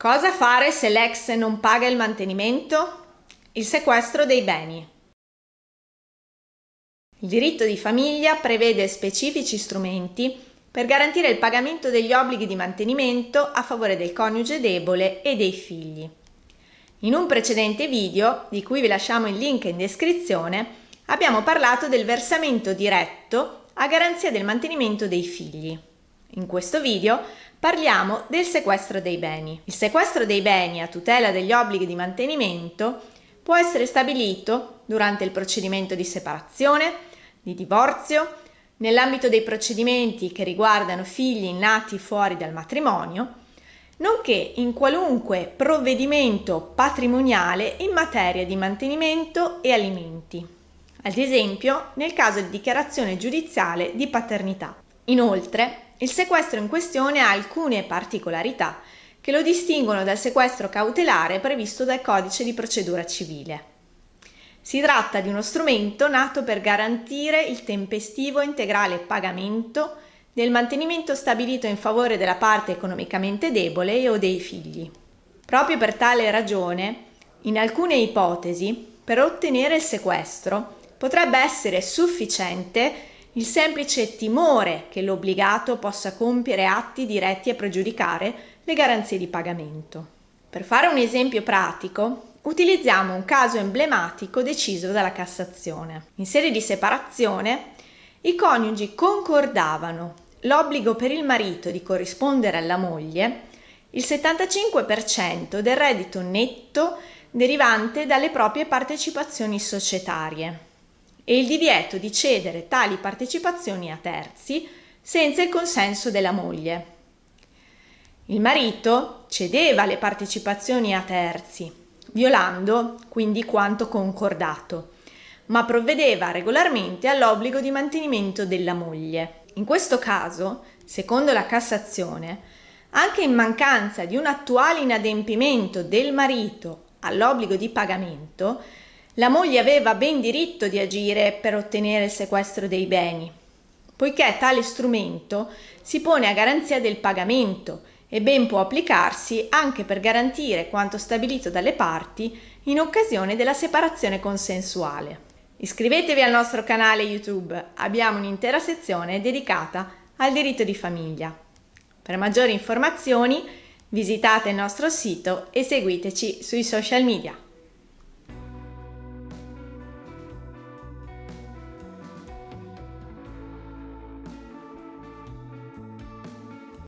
Cosa fare se l'ex non paga il mantenimento? Il sequestro dei beni. Il diritto di famiglia prevede specifici strumenti per garantire il pagamento degli obblighi di mantenimento a favore del coniuge debole e dei figli. In un precedente video, di cui vi lasciamo il link in descrizione, abbiamo parlato del versamento diretto a garanzia del mantenimento dei figli. In questo video parliamo del sequestro dei beni. Il sequestro dei beni a tutela degli obblighi di mantenimento può essere stabilito durante il procedimento di separazione, di divorzio, nell'ambito dei procedimenti che riguardano figli nati fuori dal matrimonio, nonché in qualunque provvedimento patrimoniale in materia di mantenimento e alimenti, ad esempio nel caso di dichiarazione giudiziale di paternità. Inoltre, il sequestro in questione ha alcune particolarità che lo distinguono dal sequestro cautelare previsto dal Codice di procedura civile. Si tratta di uno strumento nato per garantire il tempestivo e integrale pagamento del mantenimento stabilito in favore della parte economicamente debole o dei figli. Proprio per tale ragione, in alcune ipotesi, per ottenere il sequestro potrebbe essere sufficiente il semplice timore che l'obbligato possa compiere atti diretti a pregiudicare le garanzie di pagamento. Per fare un esempio pratico, utilizziamo un caso emblematico deciso dalla Cassazione. In sede di separazione, i coniugi concordavano l'obbligo per il marito di corrispondere alla moglie il 75% del reddito netto derivante dalle proprie partecipazioni societarie e il divieto di cedere tali partecipazioni a terzi senza il consenso della moglie. Il marito cedeva le partecipazioni a terzi, violando quindi quanto concordato, ma provvedeva regolarmente all'obbligo di mantenimento della moglie. In questo caso, secondo la Cassazione, anche in mancanza di un attuale inadempimento del marito all'obbligo di pagamento, la moglie aveva ben diritto di agire per ottenere il sequestro dei beni, poiché tale strumento si pone a garanzia del pagamento e ben può applicarsi anche per garantire quanto stabilito dalle parti in occasione della separazione consensuale. Iscrivetevi al nostro canale YouTube, abbiamo un'intera sezione dedicata al diritto di famiglia. Per maggiori informazioni visitate il nostro sito e seguiteci sui social media.